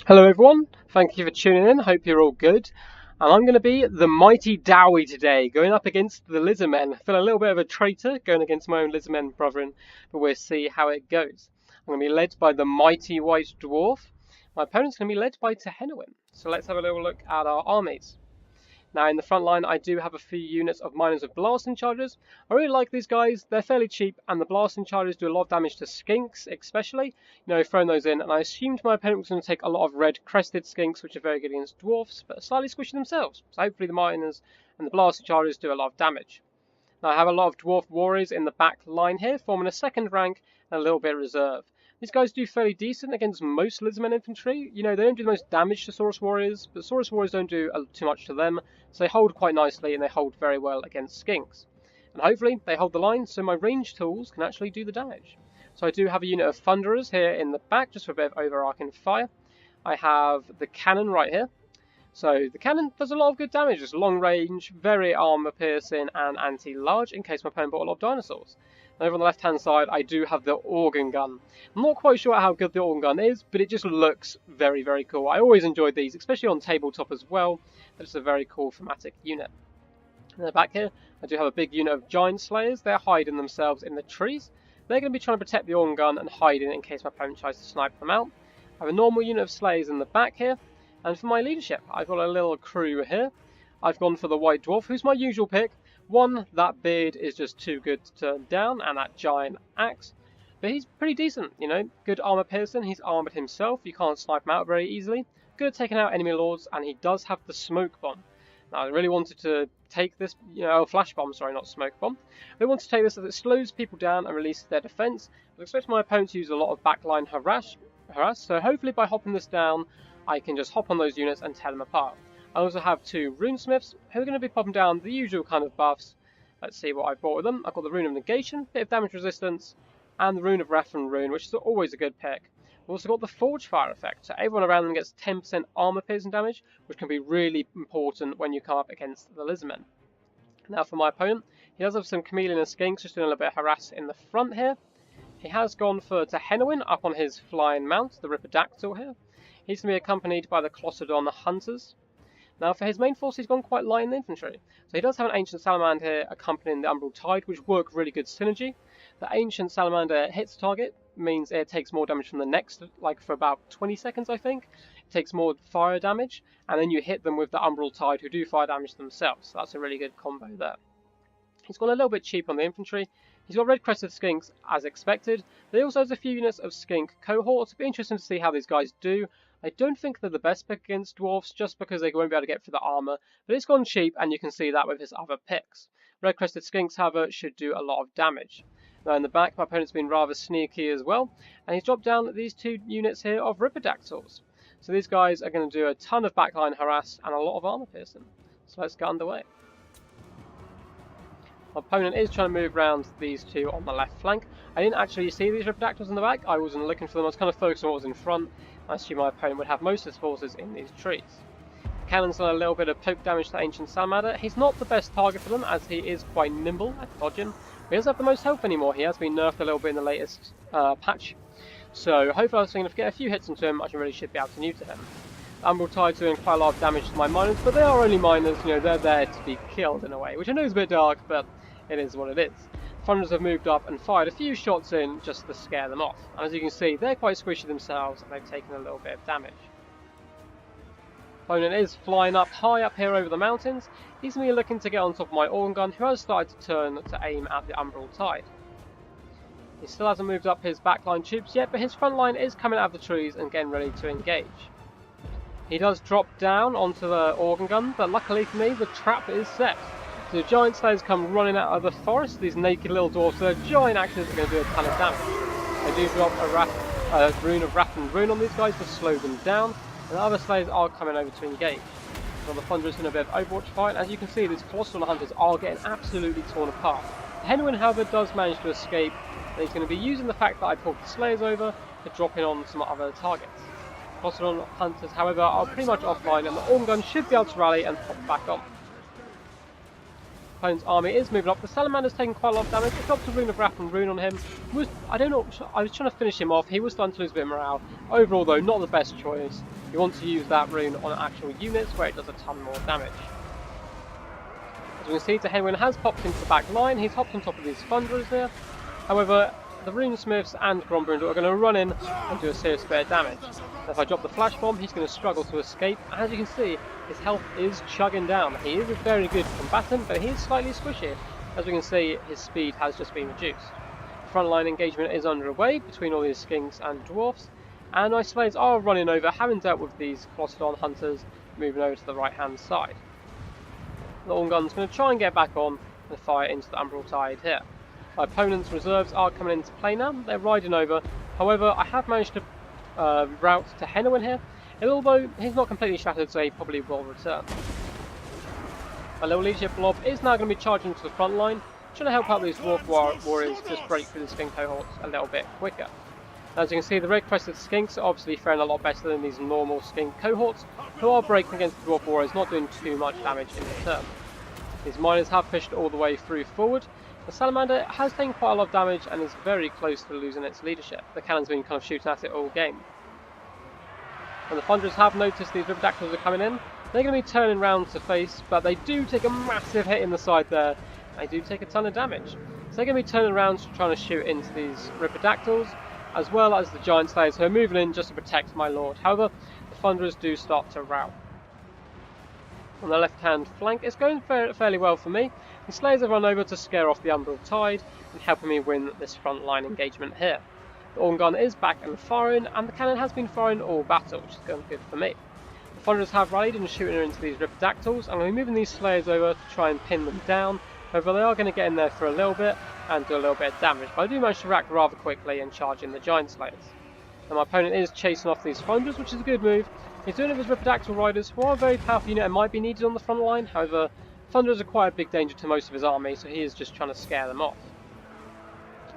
Hello everyone, thank you for tuning in, hope you're all good. And I'm going to be the mighty Dowie today, going up against the Lizardmen. I feel a little bit of a traitor going against my own Lizardmen brethren, but we'll see how it goes. I'm going to be led by the mighty White Dwarf. My opponent's going to be led by Tehenowin. So let's have a little look at our armies. Now in the front line I do have a few units of miners with blasting charges. I really like these guys, they're fairly cheap and the blasting charges do a lot of damage to skinks especially. Throwing those in, and I assumed my opponent was going to take a lot of red crested skinks which are very good against dwarfs but are slightly squishy themselves. So hopefully the miners and the blasting charges do a lot of damage. Now I have a lot of dwarf warriors in the back line here forming a second rank and a little bit of reserve. These guys do fairly decent against most Lizardmen infantry. They don't do the most damage to Saurus warriors, but Saurus warriors don't do too much to them, so they hold quite nicely and they hold very well against skinks. And hopefully they hold the line so my range tools can actually do the damage. So I do have a unit of Thunderers here in the back just for a bit of overarching fire. I have the cannon right here. So the cannon does a lot of good damage, it's long range, very armor piercing and anti-large in case my opponent bought a lot of dinosaurs. And over on the left hand side I do have the organ gun. I'm not quite sure how good the organ gun is, but it just looks very, very cool. I always enjoyed these, especially on tabletop as well. It's a very cool thematic unit. In the back here I do have a big unit of giant slayers. They're hiding themselves in the trees. They're going to be trying to protect the organ gun and hiding in case my opponent tries to snipe them out. I have a normal unit of slayers in the back here. And for my leadership, I've got a little crew here. I've gone for the White Dwarf, who's my usual pick. One, that beard is just too good to turn down, and that giant axe. But he's pretty decent, good armor piercing. He's armored himself, you can't snipe him out very easily. Good at taking out enemy lords, and he does have the smoke bomb. Now, I really wanted to take this, flash bomb, sorry, not smoke bomb. I wanted to take this as it slows people down and releases their defense. I expect my opponent to use a lot of backline harass, so hopefully by hopping this down, I can just hop on those units and tear them apart. I also have two runesmiths who are going to be popping down the usual kind of buffs. Let's see what I've bought with them. I've got the rune of negation, bit of damage resistance, and the rune of wrath and rune, which is always a good pick. We've also got the forge fire effect, so everyone around them gets 10% armor piercing damage, which can be really important when you come up against the Lizardmen. Now for my opponent, he does have some chameleon and skinks, just doing a little bit of harass in the front here. He has gone for Tehenowin up on his flying mount, the Ripidactyl here. He's going to be accompanied by the Clossodon Hunters. Now for his main force he's gone quite light in the infantry. So he does have an Ancient Salamander here accompanying the Umbral Tide, which work really good synergy. The Ancient Salamander hits the target, means it takes more damage from the next, like for about 20 seconds I think. It takes more fire damage, and then you hit them with the Umbral Tide who do fire damage themselves. So that's a really good combo there. He's gone a little bit cheap on the infantry. He's got red crested skinks as expected. But he also has a few units of skink cohorts. It'll be interesting to see how these guys do. I don't think they're the best pick against dwarfs just because they won't be able to get through the armor, but it's gone cheap and you can see that with his other picks. Red crested skinks, however, should do a lot of damage. Now in the back, my opponent's been rather sneaky as well, and he's dropped down these two units here of Ripidactyls. So these guys are going to do a ton of backline harass and a lot of armor piercing. So let's get underway. My opponent is trying to move around these two on the left flank. I didn't actually see these Ripidactyls in the back, I wasn't looking for them, I was kind of focused on what was in front. I assume my opponent would have most of his forces in these trees. The cannon's done a little bit of poke damage to Ancient Salamander. He's not the best target for them as he is quite nimble at dodging. But he doesn't have the most health anymore, he has been nerfed a little bit in the latest patch. So hopefully I was going to get a few hits into him, I really should be able to neuter him. Umbral Tide's doing quite a lot of damage to my miners, but they are only miners, they're there to be killed in a way, which I know is a bit dark, but it is what it is. Thunderers have moved up and fired a few shots in just to scare them off. And as you can see, they're quite squishy themselves and they've taken a little bit of damage. Opponent is flying up high up here over the mountains. He's going to be looking to get on top of my organ gun, who has started to turn to aim at the Umbral Tide. He still hasn't moved up his backline troops yet, but his front line is coming out of the trees and getting ready to engage. He does drop down onto the organ gun, but luckily for me, the trap is set. So the giant slayers come running out of the forest, these naked little dwarfs, their giant axes are going to do a ton of damage. I do drop a rune of wrath and rune on these guys to slow them down, and the other slayers are coming over to engage. So the Thunderers in a bit of Overwatch fight, as you can see these Colossal Hunters are getting absolutely torn apart. Tehenowin, however, does manage to escape, and he's going to be using the fact that I pulled the slayers over to drop in on some other targets. Colossal Hunters, however, are pretty much offline, and the organ gun should be able to rally and pop back on. Opponent's army is moving up. The Salamander's taking quite a lot of damage. It drops a Rune of Wrath and Rune on him. I don't know, I was trying to finish him off. He was starting to lose a bit of morale. Overall though, not the best choice. You want to use that rune on actual units where it does a ton more damage. As we can see, Tehenwyn has popped into the back line. He's hopped on top of these Thunderers here. However, the Runesmiths and Grombrindle are going to run in and do a serious bit of damage. Now, if I drop the Flash Bomb, he's going to struggle to escape. As you can see, his health is chugging down. He is a very good combatant, but he is slightly squishy. As we can see, his speed has just been reduced. The frontline engagement is underway between all these Skinks and Dwarfs, and my Slayers are running over, having dealt with these Colossodon Hunters, moving over to the right-hand side. The Orngun's going to try and get back on and fire into the Umbral Tide here. My opponent's reserves are coming into play now. They're riding over. However, I have managed to route Tehenwyn here, and although he's not completely shattered, so he probably will return. My little leadership blob is now going to be charging to the front line, trying to help out these Dwarf warriors just break through the Skink cohorts a little bit quicker. As you can see, the red crested Skinks are obviously faring a lot better than these normal Skink cohorts, who are breaking against the Dwarf warriors, not doing too much damage in return. These miners have pushed all the way through forward. The Salamander has taken quite a lot of damage and is very close to losing its leadership. The cannon's been kind of shooting at it all game. And the Thunderers have noticed these Ripperdactyls are coming in. They're going to be turning round to face, but they do take a massive hit in the side there. They do take a ton of damage. So they're going to be turning around trying to shoot into these Ripperdactyls, as well as the Giant Slayers who are moving in just to protect my lord. However, the Thunderers do start to rout. On the left-hand flank, it's going fairly well for me. The Slayers have run over to scare off the Umbral Tide and helping me win this front-line engagement here. The Orngun is back and firing, and the cannon has been firing all battle, which is going good for me. The Thunderers have rallied and shooting into these Ripperdactyls. I'm going to be moving these Slayers over to try and pin them down. However, they are going to get in there for a little bit and do a little bit of damage, but I do manage to react rather quickly and charge in the Giant Slayers. And my opponent is chasing off these Thunderers, which is a good move. He's doing it with his Ripperdactyl Riders, who are a very powerful unit and might be needed on the front line. However, Thunderers are quite a big danger to most of his army, so he is just trying to scare them off.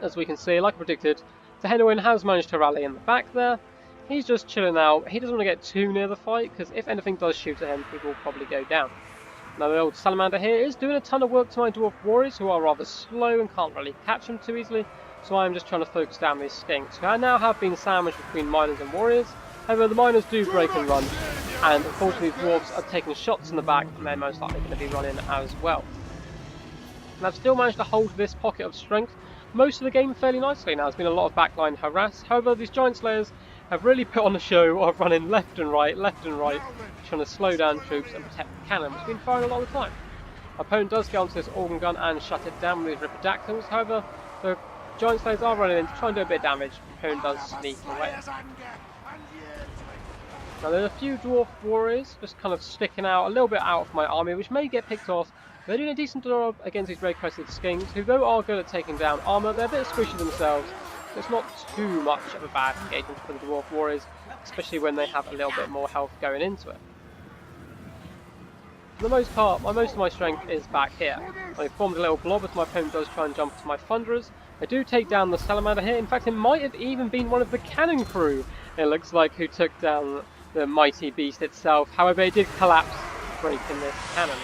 As we can see, like I predicted, Tehenwyn has managed to rally in the back there. He's just chilling out. He doesn't want to get too near the fight, because if anything does shoot at him, he will probably go down. Now the old Salamander here is doing a ton of work to my Dwarf Warriors, who are rather slow and can't really catch him too easily. So I am just trying to focus down these Skinks, who now have been sandwiched between miners and warriors. However, the miners do break and run, and unfortunately these dwarves are taking shots in the back, and they're most likely going to be running as well. And I've still managed to hold this pocket of strength most of the game fairly nicely. Now, there's been a lot of backline harass. However, these Giant Slayers have really put on a show of running left and right, trying to slow down troops and protect the cannon, which has been firing a lot of the time. My opponent does get onto this Organ Gun and shut it down with these Ripperdactyls. However, the Giant Slayers are running in to try and do a bit of damage. The opponent does sneak away. Now there's a few Dwarf Warriors just kind of sticking out a little bit out of my army, which may get picked off. They're doing a decent job against these red-crested Skinks, who though are good at taking down armour, they're a bit squishy themselves, so it's not too much of a bad engagement for the Dwarf Warriors, especially when they have a little bit more health going into it. For the most part, most of my strength is back here. I formed a little blob as my opponent does try and jump to my Thunderers. I do take down the Salamander here. In fact, it might have even been one of the cannon crew, it looks like, who took down the mighty beast itself. However, it did collapse, breaking this cannon.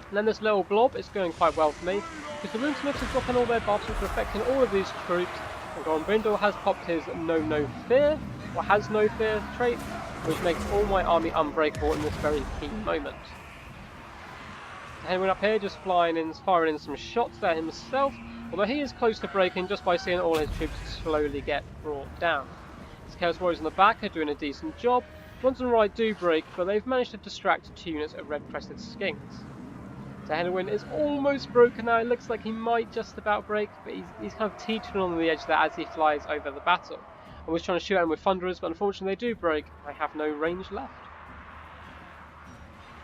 And then this little blob is going quite well for me, because the Runesmiths are dropping all their buffs, which are affecting all of these troops. And Grombrindle has popped his no fear, or has no fear trait, which makes all my army unbreakable in this very key moment. Tehenwyn up here just firing in some shots there himself, although he is close to breaking just by seeing all his troops slowly get brought down. His Chaos Warriors in the back are doing a decent job. Ones on the right do break, but they've managed to distract 2 units of red-crested Skinks. Tehenwyn is almost broken now. It looks like he might just about break, but he's kind of teetering on the edge there as he flies over the battle. I was trying to shoot at him with Thunderers, but unfortunately they do break. I have no range left.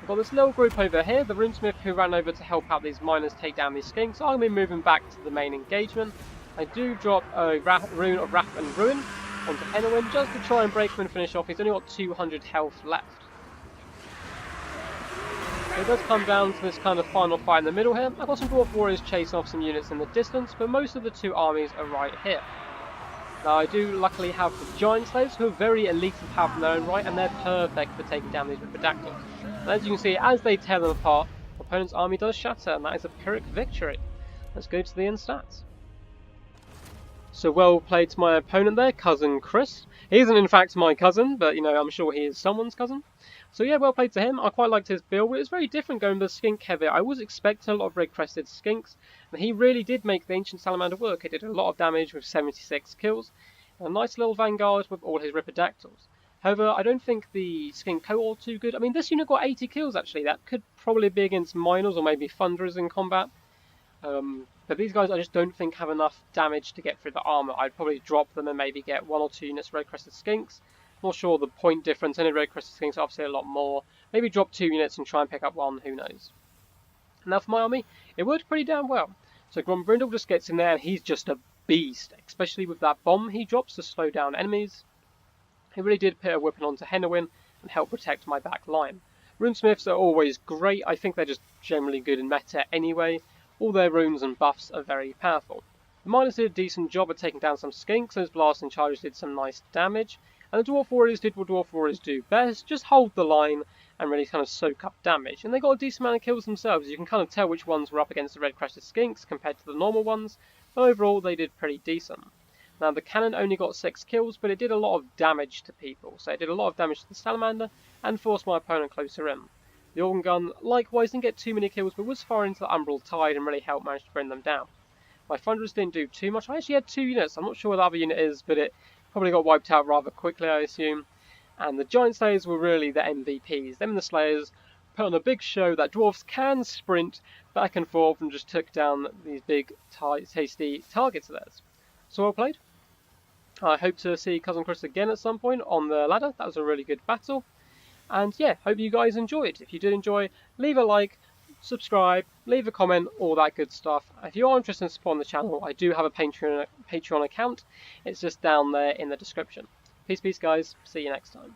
I've got this little group over here, the Runesmith, who ran over to help out these miners take down these Skinks. So I'm going to be moving back to the main engagement. I do drop a Rune of Wrath and Ruin onto Tehenwyn just to try and break him and finish off. He's only got 200 health left. It does come down to this kind of final fight in the middle here. I've got some Dwarf Warriors chasing off some units in the distance, but most of the 2 armies are right here. Now I do luckily have the Giant Slayers, who are very elite and powerful in their own right, and they're perfect for taking down these Ripperdactyls. And as you can see, as they tear them apart, my opponent's army does shatter, and that is a Pyrrhic victory. Let's go to the end stats. So well played to my opponent there, Cousin Chris. He isn't in fact my cousin, but you know, I'm sure he is someone's cousin. So yeah, well played to him. I quite liked his build, but it was very different going with the skink heavy. I was expecting a lot of red-crested skinks, and he really did make the Ancient Salamander work. He did a lot of damage with 76 kills, and a nice little vanguard with all his Ripidactyls. However, I don't think the skink cohort too good. I mean, this unit got 80 kills actually. That could probably be against miners or maybe thunderers in combat. But these guys I just don't think have enough damage to get through the armour. I'd probably drop them and maybe get 1 or 2 units red-crested skinks. Not sure the point difference. Any red-crested skinks are obviously a lot more. Maybe drop 2 units and try and pick up 1, who knows. Now for my army, it worked pretty damn well. So Grombrindle just gets in there and he's just a beast, especially with that bomb he drops to slow down enemies. He really did put a whipping onto Henowin and help protect my back line. Runesmiths are always great. I think they're just generally good in meta anyway. All their runes and buffs are very powerful. The miners did a decent job at taking down some skinks, and his blasting charges did some nice damage. And the Dwarf Warriors did what Dwarf Warriors do best, just hold the line and really kind of soak up damage. And they got a decent amount of kills themselves. You can kind of tell which ones were up against the red-crested skinks compared to the normal ones, but overall they did pretty decent. Now the cannon only got 6 kills, but it did a lot of damage to people. So it did a lot of damage to the salamander and forced my opponent closer in. The organ gun likewise didn't get too many kills, but was far into the Umbral Tide and really helped manage to bring them down. My Thunderers didn't do too much. I actually had 2 units. I'm not sure what the other unit is, but it probably got wiped out rather quickly, I assume. And the Giant Slayers were really the MVPs. Them and the Slayers put on a big show that dwarves can sprint back and forth and just took down these big, tasty targets of theirs. So well played. I hope to see Cousin Chris again at some point on the ladder. That was a really good battle. And yeah, hope you guys enjoyed. If you did enjoy, leave a like, subscribe, leave a comment, all that good stuff. If you are interested in supporting the channel, I do have a Patreon account. It's just down there in the description. Peace, guys. See you next time.